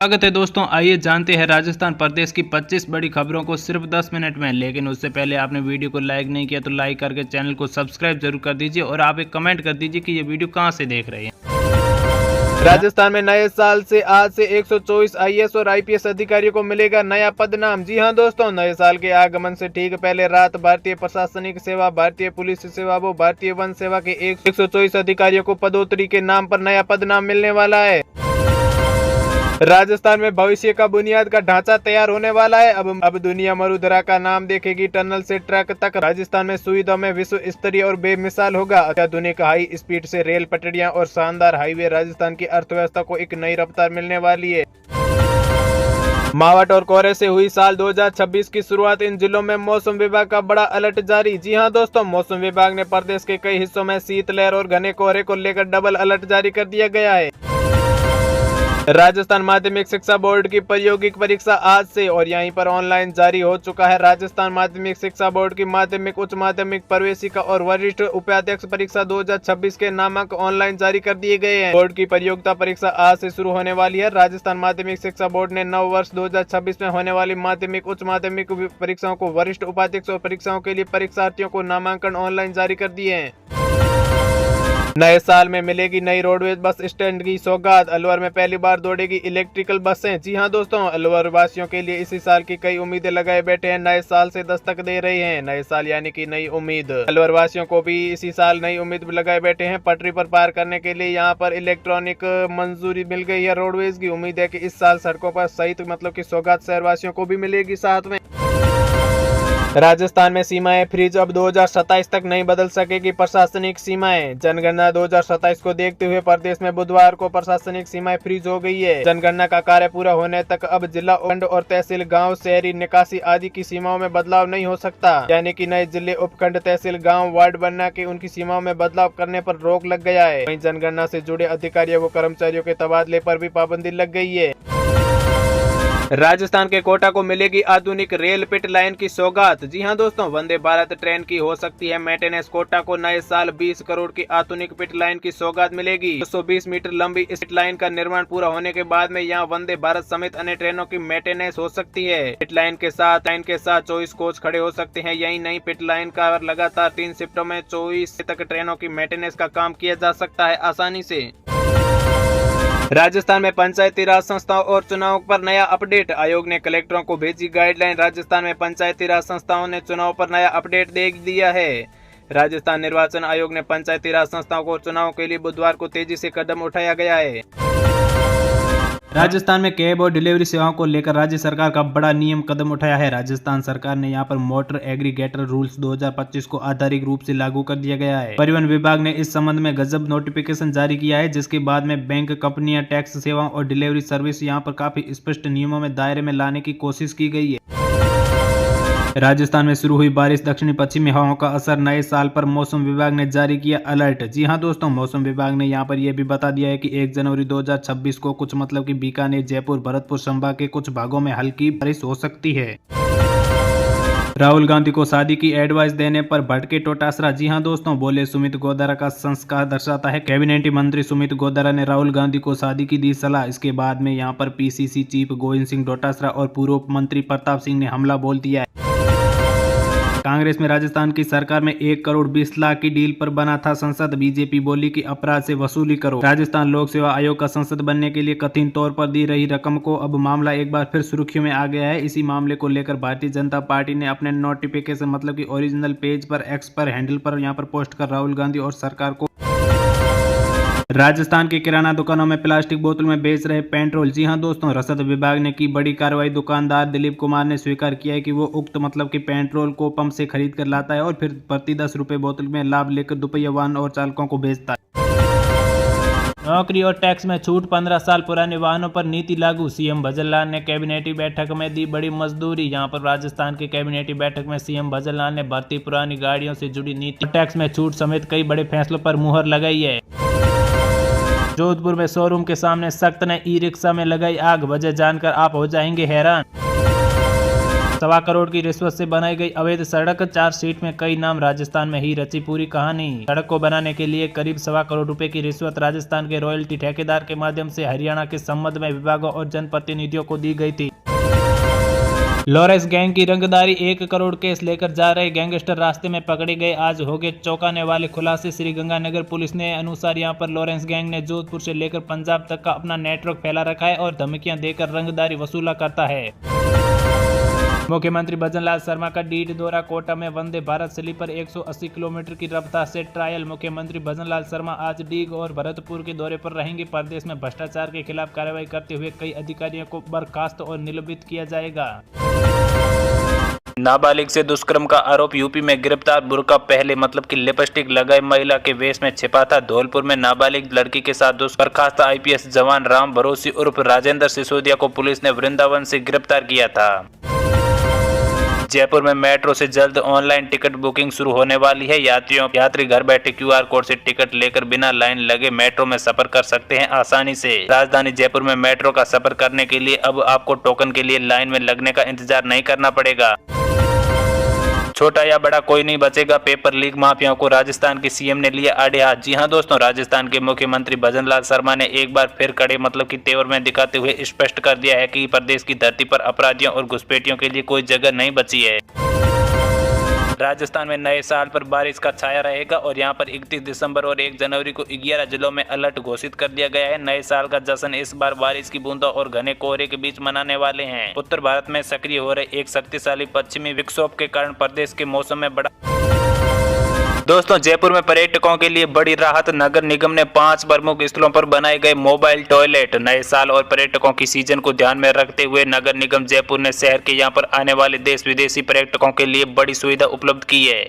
स्वागत है दोस्तों। आइए जानते हैं राजस्थान प्रदेश की 25 बड़ी खबरों को सिर्फ 10 मिनट में। लेकिन उससे पहले आपने वीडियो को लाइक नहीं किया तो लाइक करके चैनल को सब्सक्राइब जरूर कर दीजिए और आप एक कमेंट कर दीजिए कि ये वीडियो कहां से देख रहे हैं। राजस्थान में नए साल से आज से 124 आईएएस और आईपीएस अधिकारियों को मिलेगा नया पदनाम। जी हां दोस्तों, नए साल के आगमन से ठीक पहले रात भारतीय प्रशासनिक सेवा, भारतीय पुलिस सेवा व भारतीय वन सेवा के 124 अधिकारियों को पदोन्नति के नाम पर नया पदनाम मिलने वाला है। राजस्थान में भविष्य का बुनियाद का ढांचा तैयार होने वाला है। अब दुनिया मरुधरा का नाम देखेगी। टनल से ट्रक तक राजस्थान में सुविधा में विश्व स्तरीय और बेमिसाल होगा। अत्याधुनिक हाई स्पीड से रेल पटरियां और शानदार हाईवे राजस्थान की अर्थव्यवस्था को एक नई रफ्तार मिलने वाली है। मावठ और कोहरे से हुई साल 2026 की शुरुआत। इन जिलों में मौसम विभाग का बड़ा अलर्ट जारी। जी हां दोस्तों, मौसम विभाग ने प्रदेश के कई हिस्सों में शीतलहर और घने कोहरे को लेकर डबल अलर्ट जारी कर दिया गया है। राजस्थान माध्यमिक शिक्षा बोर्ड की प्रायोगिक परीक्षा आज से और यहीं पर ऑनलाइन जारी हो चुका है। राजस्थान माध्यमिक शिक्षा बोर्ड की माध्यमिक, उच्च माध्यमिक, प्रवेशिका और वरिष्ठ उपाध्यक्ष परीक्षा 2026 के नामांक ऑनलाइन जारी कर दिए गए हैं। बोर्ड की प्रतियोगिता परीक्षा आज से शुरू होने वाली है। राजस्थान माध्यमिक शिक्षा बोर्ड ने नव वर्ष 2026 में होने वाली माध्यमिक, उच्च माध्यमिक परीक्षाओं को, वरिष्ठ उपाध्यक्ष और परीक्षाओं के लिए परीक्षार्थियों को नामांकन ऑनलाइन जारी कर दिए हैं। नए साल में मिलेगी नई रोडवेज बस स्टैंड की सौगात। अलवर में पहली बार दौड़ेगी इलेक्ट्रिकल बसें। जी हां दोस्तों, अलवर वासियों के लिए इसी साल की कई उम्मीदें लगाए बैठे हैं। नए साल से दस्तक दे रहे हैं नए साल यानी कि नई उम्मीद। अलवर वासियों को भी इसी साल नई उम्मीद लगाए बैठे हैं। पटरी पर पार करने के लिए यहां पर इलेक्ट्रॉनिक मंजूरी मिल गई है। रोडवेज की उम्मीद है कि इस साल सड़कों पर सहित मतलब की सौगात शहरवासियों को भी मिलेगी साथ में। राजस्थान में सीमाएं फ्रीज। अब 2027 तक नहीं बदल सकेगी प्रशासनिक सीमाएं। जनगणना 2027 को देखते हुए प्रदेश में बुधवार को प्रशासनिक सीमाएं फ्रीज हो गई है। जनगणना का कार्य पूरा होने तक अब जिला, उपखंड और तहसील, गांव, शहरी निकासी आदि की सीमाओं में बदलाव नहीं हो सकता। यानी कि नए जिले, उपखंड, तहसील, गाँव, वार्ड बनना के उनकी सीमाओं में बदलाव करने पर रोक लग गया है। वहीं जनगणना से जुड़े अधिकारियों व कर्मचारियों के तबादले पर भी पाबंदी लग गई है। राजस्थान के कोटा को मिलेगी आधुनिक रेल पिट लाइन की सौगात। जी हां दोस्तों, वंदे भारत ट्रेन की हो सकती है मेंटेनेंस। कोटा को नए साल 20 करोड़ की आधुनिक पिट लाइन की सौगात मिलेगी। 220 मीटर लंबी इस पिट लाइन का निर्माण पूरा होने के बाद में यहां वंदे भारत समेत अन्य ट्रेनों की मेंटेनेंस हो सकती है। पिट लाइन के साथ 24 कोच खड़े हो सकते हैं। यही नई पिट लाइन का लगातार 3 शिफ्टों में 24 तक ट्रेनों की मेंटेनेंस का काम किया जा सकता है आसानी से। राजस्थान में पंचायती राज संस्थाओं और चुनाव पर नया अपडेट। आयोग ने कलेक्टरों को भेजी गाइडलाइन। राजस्थान में पंचायती राज संस्थाओं ने चुनाव पर नया अपडेट दे दिया है। राजस्थान निर्वाचन आयोग ने पंचायती राज संस्थाओं को चुनाव के लिए बुधवार को तेजी से कदम उठाया गया है। राजस्थान में कैब और डिलीवरी सेवाओं को लेकर राज्य सरकार का बड़ा नियम कदम उठाया है। राजस्थान सरकार ने यहां पर मोटर एग्रीगेटर रूल्स 2025 को आधिकारिक रूप से लागू कर दिया गया है। परिवहन विभाग ने इस संबंध में गजब नोटिफिकेशन जारी किया है, जिसके बाद में बैंक, कंपनियां, टैक्स सेवाओं और डिलीवरी सर्विस यहां पर काफी स्पष्ट नियमों में दायरे में लाने की कोशिश की गई है। राजस्थान में शुरू हुई बारिश, दक्षिणी पश्चिमी हवाओं का असर। नए साल पर मौसम विभाग ने जारी किया अलर्ट। जी हां दोस्तों, मौसम विभाग ने यहां पर यह भी बता दिया है कि 1 जनवरी 2026 को कुछ मतलब कि बीकानेर, जयपुर, भरतपुर संभाग के कुछ भागों में हल्की बारिश हो सकती है। राहुल गांधी को शादी की एडवाइस देने पर भड़के डोटासरा। जी हां दोस्तों, बोले सुमित गोधरा का संस्कार दर्शाता है। कैबिनेट मंत्री सुमित गोधरा ने राहुल गांधी को शादी की दी सलाह। इसके बाद में यहां पर पीसीसी चीफ गोविंद सिंह डोटासरा और पूर्व मंत्री प्रताप सिंह ने हमला बोल दिया है। कांग्रेस में राजस्थान की सरकार में 1 करोड़ 20 लाख की डील पर बना था संसद। बीजेपी बोली कि अपराध से वसूली करो। राजस्थान लोक सेवा आयोग का संसद बनने के लिए कथित तौर पर दी रही रकम को अब मामला एक बार फिर सुर्खियों में आ गया है। इसी मामले को लेकर भारतीय जनता पार्टी ने अपने नोटिफिकेशन मतलब कि ओरिजिनल पेज पर, एक्स पर, हैंडल पर यहाँ पर पोस्ट कर राहुल गांधी और सरकार को राजस्थान के किराना दुकानों में प्लास्टिक बोतल में बेच रहे पेट्रोल। जी हां दोस्तों, रसद विभाग ने की बड़ी कार्रवाई। दुकानदार दिलीप कुमार ने स्वीकार किया है कि वो उक्त मतलब कि पेट्रोल को पंप से खरीद कर लाता है और फिर प्रति 10 रुपए बोतल में लाभ लेकर दुपहिया वाहन और चालकों को बेचता है। नौकरी और टैक्स में छूट, 15 साल पुराने वाहनों पर नीति लागू। सीएम भजन लाल ने कैबिनेटी बैठक में दी बड़ी मजदूरी। यहाँ पर राजस्थान की कैबिनेटी बैठक में सीएम भजन लाल ने बढ़ती पुरानी गाड़ियों से जुड़ी नीति, टैक्स में छूट समेत कई बड़े फैसलों पर मुहर लगाई है। जोधपुर में शोरूम के सामने सख्त ने ई रिक्शा में लगाई आग। वजह जानकर आप हो जाएंगे हैरान। 1.25 करोड़ की रिश्वत से बनाई गई अवैध सड़क, चार्जशीट में कई नाम, राजस्थान में ही रची पूरी कहानी। सड़क को बनाने के लिए करीब 1.25 करोड़ रुपए की रिश्वत राजस्थान के रॉयल्टी ठेकेदार के माध्यम से हरियाणा के संबंध में विभागों और जनप्रतिनिधियों को दी गई थी। लॉरेंस गैंग की रंगदारी, 1 करोड़ केस लेकर जा रहे गैंगस्टर रास्ते में पकड़े गए। आज हो गए चौंकाने वाले खुलासे। श्रीगंगानगर पुलिस ने अनुसार यहां पर लॉरेंस गैंग ने जोधपुर से लेकर पंजाब तक का अपना नेटवर्क फैला रखा है और धमकियां देकर रंगदारी वसूला करता है। मुख्यमंत्री भजनलाल शर्मा का डीड दौरा, कोटा में वंदे भारत स्लीपर 180 किलोमीटर की रफ्तार से ट्रायल। मुख्यमंत्री भजनलाल शर्मा आज डीग और भरतपुर के दौरे पर रहेंगे। प्रदेश में भ्रष्टाचार के खिलाफ कार्रवाई करते हुए कई अधिकारियों को बर्खास्त और निलंबित किया जाएगा। नाबालिग से दुष्कर्म का आरोप, यूपी में गिरफ्तार। बुर्का पहले मतलब कि लिपस्टिक लगाए महिला के वेश में छिपा था। धौलपुर में नाबालिग लड़की के साथ बर्खास्त आईपीएस जवान राम भरोसी उर्फ राजेंद्र सिसोदिया को पुलिस ने वृंदावन से गिरफ्तार किया था। जयपुर में मेट्रो से जल्द ऑनलाइन टिकट बुकिंग शुरू होने वाली है। यात्री घर बैठे क्यूआर कोड से टिकट लेकर बिना लाइन लगे मेट्रो में सफर कर सकते हैं आसानी से। राजधानी जयपुर में मेट्रो का सफर करने के लिए अब आपको टोकन के लिए लाइन में लगने का इंतजार नहीं करना पड़ेगा। छोटा या बड़ा कोई नहीं बचेगा, पेपर लीक माफियाओं को राजस्थान के सीएम ने लिया आड़े हाथ। जी हां दोस्तों, राजस्थान के मुख्यमंत्री भजनलाल शर्मा ने एक बार फिर कड़े मतलब की तेवर में दिखाते हुए स्पष्ट कर दिया है कि प्रदेश की धरती पर अपराधियों और घुसपैठियों के लिए कोई जगह नहीं बची है। राजस्थान में नए साल पर बारिश का छाया रहेगा और यहां पर 31 दिसंबर और 1 जनवरी को 11 जिलों में अलर्ट घोषित कर दिया गया है। नए साल का जश्न इस बार बारिश की बूंदों और घने कोहरे के बीच मनाने वाले हैं। उत्तर भारत में सक्रिय हो रहे एक शक्तिशाली पश्चिमी विक्षोभ के कारण प्रदेश के मौसम में बड़ा। दोस्तों, जयपुर में पर्यटकों के लिए बड़ी राहत। नगर निगम ने 5 प्रमुख स्थलों पर बनाए गए मोबाइल टॉयलेट। नए साल और पर्यटकों की सीजन को ध्यान में रखते हुए नगर निगम जयपुर ने शहर के यहां पर आने वाले देश विदेशी पर्यटकों के लिए बड़ी सुविधा उपलब्ध की है।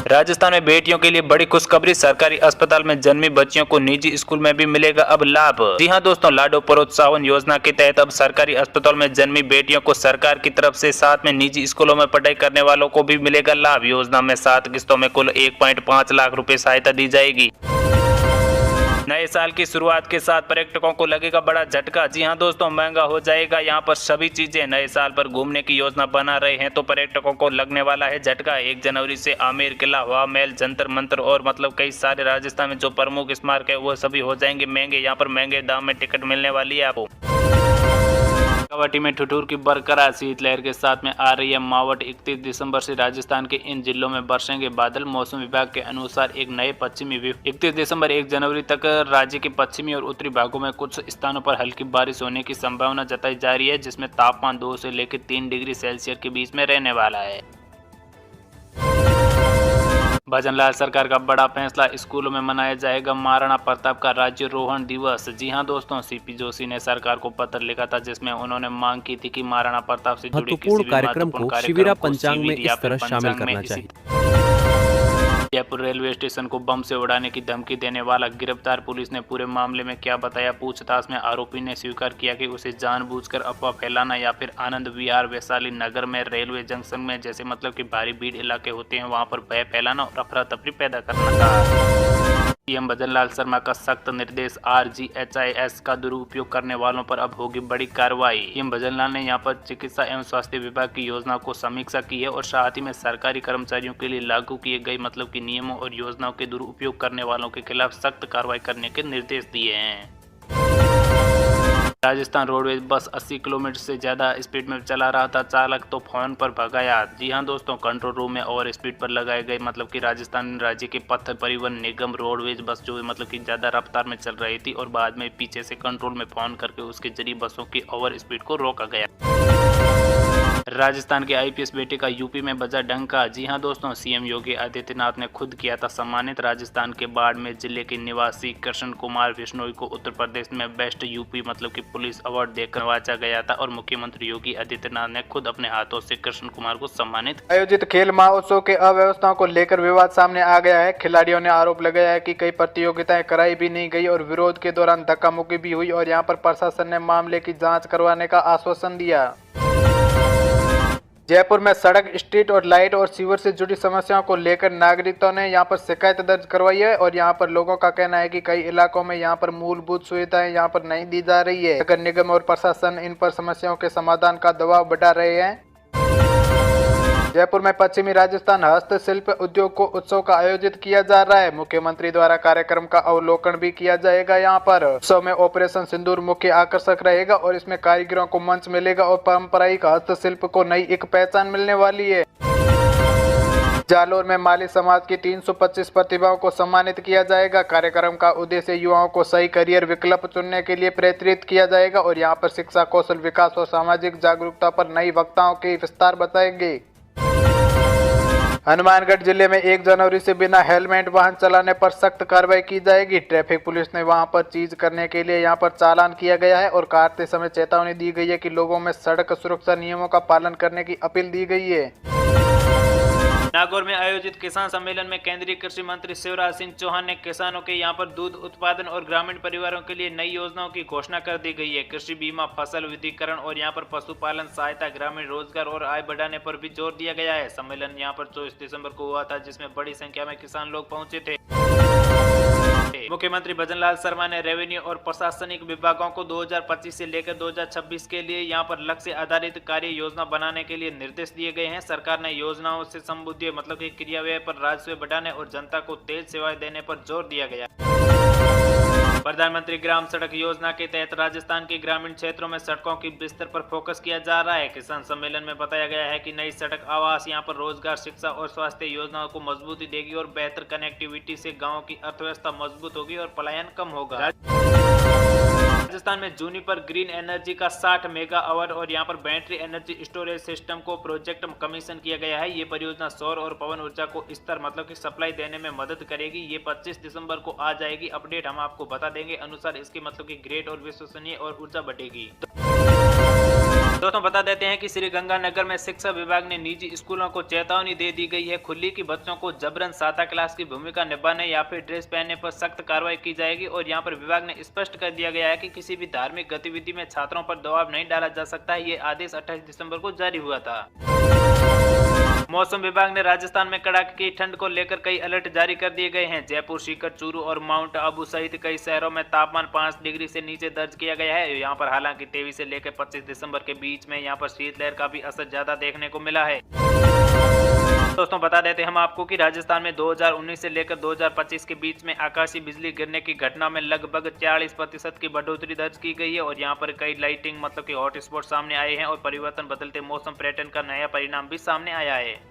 राजस्थान में बेटियों के लिए बड़ी खुशखबरी, सरकारी अस्पताल में जन्मी बच्चियों को निजी स्कूल में भी मिलेगा अब लाभ। जी हां दोस्तों, लाडो प्रोत्साहन योजना के तहत अब सरकारी अस्पताल में जन्मी बेटियों को सरकार की तरफ से साथ में निजी स्कूलों में पढ़ाई करने वालों को भी मिलेगा लाभ। योजना में 7 किस्तों में कुल 1.5 लाख रुपए सहायता दी जाएगी। नए साल की शुरुआत के साथ पर्यटकों को लगेगा बड़ा झटका। जी हां दोस्तों, महंगा हो जाएगा यहाँ पर सभी चीजें। नए साल पर घूमने की योजना बना रहे हैं तो पर्यटकों को लगने वाला है झटका। 1 जनवरी से आमेर किला, हवा महल, जंतर मंतर और मतलब कई सारे राजस्थान में जो प्रमुख स्मारक है वो सभी हो जाएंगे महंगे। यहाँ पर महंगे दाम में टिकट मिलने वाली है आपको। गुवाहाटी में ठिठुर की बरकरार, शीतलहर के साथ में आ रही है मावट। 31 दिसंबर से राजस्थान के इन जिलों में बरसेंगे बादल। मौसम विभाग के अनुसार एक नए पश्चिमी 31 दिसंबर 1 जनवरी तक राज्य के पश्चिमी और उत्तरी भागों में कुछ स्थानों पर हल्की बारिश होने की संभावना जताई जा रही है, जिसमें तापमान 2 से लेकर 3 डिग्री सेल्सियस के बीच में रहने वाला है। भजनलाल सरकार का बड़ा फैसला, स्कूलों में मनाया जाएगा महाराणा प्रताप का राज्यारोहण दिवस। जी हां दोस्तों, सीपी जोशी ने सरकार को पत्र लिखा था जिसमें उन्होंने मांग की थी कि महाराणा प्रताप से जुड़े किसी भी महत्वपूर्ण कार्यक्रम शिविरा पंचांग में इस तरह शामिल करना चाहिए। जयपुर रेलवे स्टेशन को बम से उड़ाने की धमकी देने वाला गिरफ्तार। पुलिस ने पूरे मामले में क्या बताया, पूछताछ में आरोपी ने स्वीकार किया कि उसे जानबूझकर अफवाह फैलाना या फिर आनंद विहार वैशाली नगर में रेलवे जंक्शन में जैसे मतलब कि भारी भीड़ इलाके होते हैं वहां पर भय फैलाना और अफरा तफरी पैदा करना था। सीएम भजनलाल शर्मा का सख्त निर्देश, RGHIS का दुरुपयोग करने वालों पर अब होगी बड़ी कार्रवाई। सीएम भजनलाल ने यहां पर चिकित्सा एवं स्वास्थ्य विभाग की योजना को समीक्षा की है और साथ ही में सरकारी कर्मचारियों के लिए लागू किए गए मतलब कि नियमों और योजनाओं के दुरुपयोग करने वालों के खिलाफ सख्त कार्रवाई करने के निर्देश दिए हैं। राजस्थान रोडवेज बस 80 किलोमीटर से ज्यादा स्पीड में चला रहा था, चालक तो फोन पर भगाया। जी हां दोस्तों, कंट्रोल रूम में ओवर स्पीड पर लगाए गए मतलब कि राजस्थान राज्य के पथ परिवहन निगम रोडवेज बस जो मतलब कि ज्यादा रफ्तार में चल रही थी और बाद में पीछे से कंट्रोल में फोन करके उसके जरिए बसों की ओवर स्पीड को रोका गया। राजस्थान के आईपीएस बेटे का यूपी में बजा डंका। जी हां दोस्तों, सीएम योगी आदित्यनाथ ने खुद किया था सम्मानित। राजस्थान के बाड़मेर जिले के निवासी कृष्ण कुमार बिश्नोई को उत्तर प्रदेश में बेस्ट यूपी मतलब कि पुलिस अवार्ड देकर नवाजा गया था और मुख्यमंत्री योगी आदित्यनाथ ने खुद अपने हाथों से कृष्ण कुमार को सम्मानित। आयोजित खेल महोत्सव के अव्यवस्थाओं को लेकर विवाद सामने आ गया है। खिलाड़ियों ने आरोप लगाया है कि कई प्रतियोगिताएं कराई भी नहीं गई और विरोध के दौरान धक्का मुक्की भी हुई और यहां पर प्रशासन ने मामले की जांच करवाने का आश्वासन दिया। जयपुर में सड़क, स्ट्रीट और लाइट और सीवर से जुड़ी समस्याओं को लेकर नागरिकों ने यहां पर शिकायत दर्ज करवाई है और यहां पर लोगों का कहना है कि कई इलाकों में यहां पर मूलभूत सुविधाएं यहां पर नहीं दी जा रही है। नगर निगम और प्रशासन इन पर समस्याओं के समाधान का दबाव बढ़ा रहे हैं। जयपुर में पश्चिमी राजस्थान हस्तशिल्प उद्योग को उत्सव का आयोजित किया जा रहा है। मुख्यमंत्री द्वारा कार्यक्रम का अवलोकन भी किया जाएगा। यहाँ पर उत्सव में ऑपरेशन सिंदूर मुख्य आकर्षक रहेगा और इसमें कारीगरों को मंच मिलेगा और पारंपरिक हस्तशिल्प को नई एक पहचान मिलने वाली है। जालोर में माली समाज की 325 प्रतिभाओं को सम्मानित किया जाएगा। कार्यक्रम का उद्देश्य युवाओं को सही करियर विकल्प चुनने के लिए प्रेरित किया जाएगा और यहाँ पर शिक्षा, कौशल विकास और सामाजिक जागरूकता पर नई वक्ताओं के विस्तार बताएंगे। हनुमानगढ़ जिले में 1 जनवरी से बिना हेलमेट वाहन चलाने पर सख्त कार्रवाई की जाएगी। ट्रैफिक पुलिस ने वहां पर चीज करने के लिए यहां पर चालान किया गया है और काटते समय चेतावनी दी गई है कि लोगों में सड़क सुरक्षा नियमों का पालन करने की अपील दी गई है। नागौर में आयोजित किसान सम्मेलन में केंद्रीय कृषि मंत्री शिवराज सिंह चौहान ने किसानों के यहां पर दूध उत्पादन और ग्रामीण परिवारों के लिए नई योजनाओं की घोषणा कर दी गई है। कृषि बीमा, फसल विविधीकरण और यहां पर पशुपालन सहायता, ग्रामीण रोजगार और आय बढ़ाने पर भी जोर दिया गया है। सम्मेलन यहां पर 24 दिसंबर को हुआ था, जिसमें बड़ी संख्या में किसान लोग पहुंचे थे। मुख्यमंत्री भजनलाल शर्मा ने रेवेन्यू और प्रशासनिक विभागों को 2025 से लेकर 2026 के लिए यहां पर लक्ष्य आधारित कार्य योजना बनाने के लिए निर्देश दिए गए हैं। सरकार ने योजनाओं से संबंधित मतलब कि क्रियाव्यय पर राजस्व बढ़ाने और जनता को तेज सेवाएं देने पर जोर दिया गया। प्रधानमंत्री ग्राम सड़क योजना के तहत राजस्थान के ग्रामीण क्षेत्रों में सड़कों की विस्तार पर फोकस किया जा रहा है। किसान सम्मेलन में बताया गया है कि नई सड़क, आवास, यहां पर रोजगार, शिक्षा और स्वास्थ्य योजनाओं को मजबूती देगी और बेहतर कनेक्टिविटी से गांवों की अर्थव्यवस्था मजबूत होगी और पलायन कम होगा। राजस्थान में जूनिपर ग्रीन एनर्जी का 60 मेगावाट और यहां पर बैटरी एनर्जी स्टोरेज सिस्टम को प्रोजेक्ट कमीशन किया गया है। ये परियोजना सौर और पवन ऊर्जा को स्तर मतलब कि सप्लाई देने में मदद करेगी। ये 25 दिसंबर को आ जाएगी। अपडेट हम आपको बता देंगे। अनुसार इसके मतलब कि ग्रेड और विश्वसनीय और ऊर्जा बढ़ेगी। दोस्तों बता देते हैं कि श्रीगंगानगर में शिक्षा विभाग ने निजी स्कूलों को चेतावनी दे दी गई है। खुली की बच्चों को जबरन सादा क्लास की भूमिका निभाने या फिर ड्रेस पहनने पर सख्त कार्रवाई की जाएगी और यहां पर विभाग ने स्पष्ट कर दिया गया है कि किसी भी धार्मिक गतिविधि में छात्रों पर दबाव नहीं डाला जा सकता है। ये आदेश 28 दिसंबर को जारी हुआ था। मौसम विभाग ने राजस्थान में कड़ाके की ठंड को लेकर कई अलर्ट जारी कर दिए गए हैं। जयपुर, सीकर, चूरू और माउंट आबू सहित कई शहरों में तापमान 5 डिग्री से नीचे दर्ज किया गया है। यहाँ पर हालांकि 23 से लेकर 25 दिसंबर के बीच में यहाँ पर शीतलहर का भी असर ज्यादा देखने को मिला है। दोस्तों बता देते हम आपको कि राजस्थान में 2019 से लेकर 2025 के बीच में आकाशीय बिजली गिरने की घटना में लगभग 40% की बढ़ोतरी दर्ज की गई है और यहाँ पर कई लाइटिंग मतलब कि हॉट स्पॉट सामने आए हैं और परिवर्तन बदलते मौसम पैटर्न का नया परिणाम भी सामने आया है।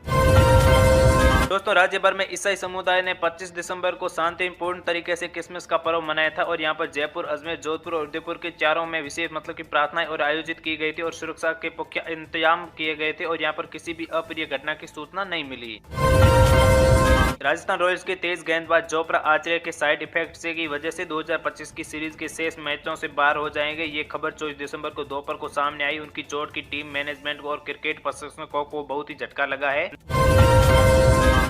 दोस्तों राज्य भर में ईसाई समुदाय ने 25 दिसंबर को शांतिपूर्ण तरीके से क्रिसमस का पर्व मनाया था और यहाँ पर जयपुर, अजमेर, जोधपुर और उदयपुर के चारों में विशेष मतलब की प्रार्थनाएं और आयोजित की गई थी और सुरक्षा के पुख्ता इंतजाम किए गए थे और यहाँ पर किसी भी अप्रिय घटना की सूचना नहीं मिली। राजस्थान रॉयल्स के तेज गेंदबाज जोफ्रा आर्चर के साइड इफेक्ट से की वजह से 2025 की सीरीज के शेष मैचों से बाहर हो जाएंगे। ये खबर 24 दिसंबर को दोपहर को सामने आई। उनकी चोट की टीम मैनेजमेंट और क्रिकेट प्रशिक्षकों को बहुत ही झटका लगा है।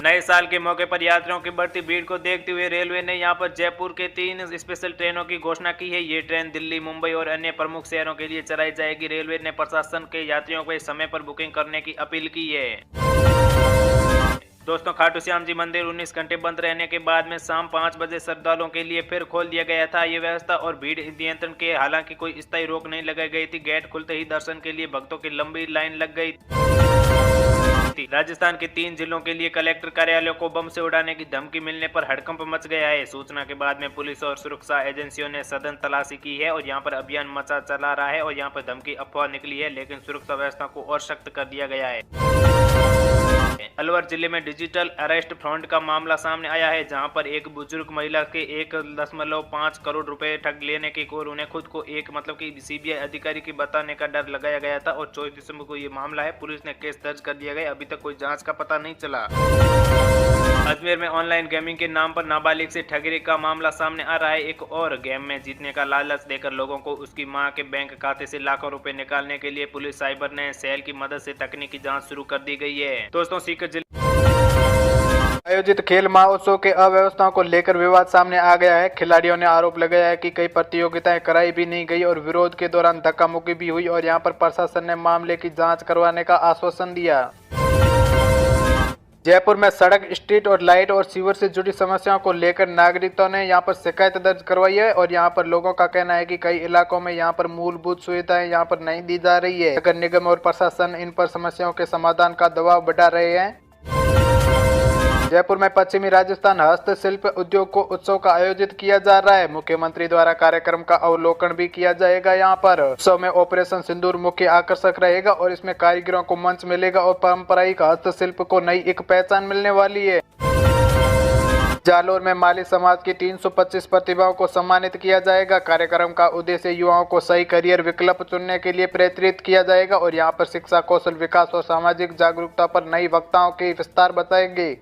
नए साल के मौके पर यात्रियों की बढ़ती भीड़ को देखते हुए रेलवे ने यहां पर जयपुर के 3 स्पेशल ट्रेनों की घोषणा की है। ये ट्रेन दिल्ली, मुंबई और अन्य प्रमुख शहरों के लिए चलाई जाएगी। रेलवे ने प्रशासन के यात्रियों को समय पर बुकिंग करने की अपील की है। दोस्तों खाटू श्याम जी मंदिर 19 घंटे बंद रहने के बाद में शाम 5 बजे श्रद्धालुओं के लिए फिर खोल दिया गया था। ये व्यवस्था और भीड़ नियंत्रण के हालांकि कोई स्थायी रोक नहीं लगाई गई थी। गेट खुलते ही दर्शन के लिए भक्तों की लंबी लाइन लग गई थी। राजस्थान के 3 जिलों के लिए कलेक्टर कार्यालयों को बम से उड़ाने की धमकी मिलने पर हड़कंप मच गया है। सूचना के बाद में पुलिस और सुरक्षा एजेंसियों ने सघन तलाशी की है और यहाँ पर अभियान मचा चला रहा है और यहाँ पर धमकी अफवाह निकली है, लेकिन सुरक्षा व्यवस्था को और सख्त कर दिया गया है। अलवर जिले में डिजिटल अरेस्ट फ्रॉड का मामला सामने आया है, जहां पर एक बुजुर्ग महिला के 1.5 करोड़ रुपए ठग लेने की और उन्हें खुद को एक मतलब कि सीबीआई अधिकारी की बताने का डर लगाया गया था और 24 दिसंबर को ये मामला है। पुलिस ने केस दर्ज कर दिया गया। अभी तक कोई जांच का पता नहीं चला। अजमेर में ऑनलाइन गेमिंग के नाम पर नाबालिग से ठगी का मामला सामने आ रहा है। एक और गेम में जीतने का लालच देकर लोगों को उसकी मां के बैंक खाते से लाखों रुपए निकालने के लिए पुलिस साइबर ने सेल की मदद से तकनीकी जांच शुरू कर दी गई है। दोस्तों आयोजित खेल महोत्सव के अव्यवस्थाओं को लेकर विवाद सामने आ गया है। खिलाड़ियों ने आरोप लगाया है कि कई प्रतियोगिताएं कराई भी नहीं गई और विरोध के दौरान धक्का मुक्की भी हुई और यहां पर प्रशासन ने मामले की जांच करवाने का आश्वासन दिया। जयपुर में सड़क, स्ट्रीट और लाइट और सीवर से जुड़ी समस्याओं को लेकर नागरिकों ने यहां पर शिकायत दर्ज करवाई है और यहां पर लोगों का कहना है कि कई इलाकों में यहां पर मूलभूत सुविधाएं यहां पर नहीं दी जा रही है। नगर निगम और प्रशासन इन पर समस्याओं के समाधान का दबाव बढ़ा रहे हैं। जयपुर में पश्चिमी राजस्थान हस्तशिल्प उद्योग को उत्सव का आयोजित किया जा रहा है। मुख्यमंत्री द्वारा कार्यक्रम का अवलोकन भी किया जाएगा। यहाँ पर उत्सव में ऑपरेशन सिंदूर मुख्य आकर्षक रहेगा और इसमें कारीगरों को मंच मिलेगा और पारंपरिक हस्तशिल्प को नई एक पहचान मिलने वाली है। जालोर में माली समाज की 325 प्रतिभाओं को सम्मानित किया जाएगा। कार्यक्रम का उद्देश्य युवाओं को सही करियर विकल्प चुनने के लिए प्रेरित किया जाएगा और यहाँ पर शिक्षा, कौशल विकास और सामाजिक जागरूकता पर नई वक्ताओं के विस्तार बताएंगे।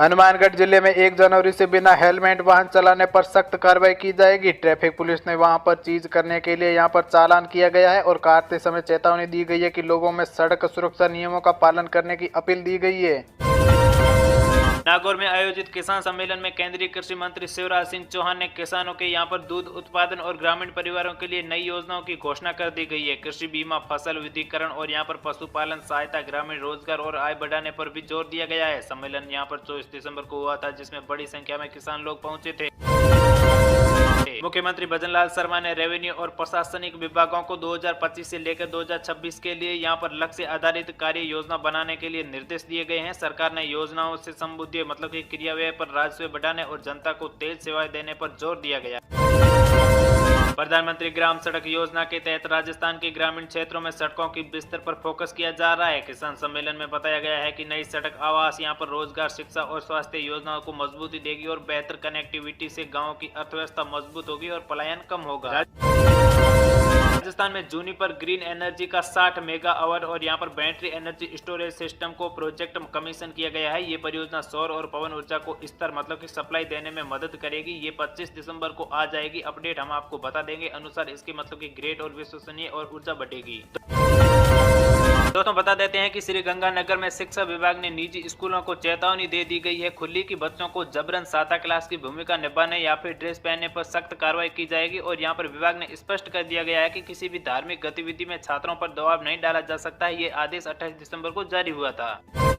हनुमानगढ़ जिले में 1 जनवरी से बिना हेलमेट वाहन चलाने पर सख्त कार्रवाई की जाएगी। ट्रैफिक पुलिस ने वहां पर चीज करने के लिए यहां पर चालान किया गया है और काटते समय चेतावनी दी गई है कि लोगों में सड़क सुरक्षा नियमों का पालन करने की अपील दी गई है। नागौर में आयोजित किसान सम्मेलन में केंद्रीय कृषि मंत्री शिवराज सिंह चौहान ने किसानों के यहां पर दूध उत्पादन और ग्रामीण परिवारों के लिए नई योजनाओं की घोषणा कर दी गई है। कृषि बीमा, फसल विविधीकरण और यहां पर पशुपालन सहायता, ग्रामीण रोजगार और आय बढ़ाने पर भी जोर दिया गया है। सम्मेलन यहां पर 24 दिसंबर को हुआ था, जिसमें बड़ी संख्या में किसान लोग पहुंचे थे। मुख्यमंत्री भजनलाल शर्मा ने रेवेन्यू और प्रशासनिक विभागों को 2025 से लेकर 2026 के लिए यहां पर लक्ष्य आधारित कार्य योजना बनाने के लिए निर्देश दिए गए हैं। सरकार ने योजनाओं से संबंधित मतलब कि क्रियाव्यय पर राजस्व बढ़ाने और जनता को तेज सेवाएं देने पर जोर दिया गया। प्रधानमंत्री ग्राम सड़क योजना के तहत राजस्थान के ग्रामीण क्षेत्रों में सड़कों की विस्तार पर फोकस किया जा रहा है। किसान सम्मेलन में बताया गया है कि नई सड़क, आवास, यहां पर रोजगार, शिक्षा और स्वास्थ्य योजनाओं को मजबूती देगी और बेहतर कनेक्टिविटी से गांवों की अर्थव्यवस्था मजबूत होगी और पलायन कम होगा। राजस्थान में जूनिपर ग्रीन एनर्जी का 60 मेगावाट और यहां पर बैटरी एनर्जी स्टोरेज सिस्टम को प्रोजेक्ट कमीशन किया गया है। ये परियोजना सौर और पवन ऊर्जा को स्तर मतलब कि सप्लाई देने में मदद करेगी। ये 25 दिसंबर को आ जाएगी। अपडेट हम आपको बता देंगे। अनुसार इसके मतलब कि ग्रेड और विश्वसनीय और ऊर्जा बढ़ेगी। दोस्तों बता देते हैं कि श्रीगंगानगर में शिक्षा विभाग ने निजी स्कूलों को चेतावनी दे दी गई है। खुली की बच्चों को जबरन सादा क्लास की भूमिका निभाने या फिर ड्रेस पहनने पर सख्त कार्रवाई की जाएगी और यहां पर विभाग ने स्पष्ट कर दिया गया है कि किसी भी धार्मिक गतिविधि में छात्रों पर दबाव नहीं डाला जा सकता है। ये आदेश 28 दिसंबर को जारी हुआ था।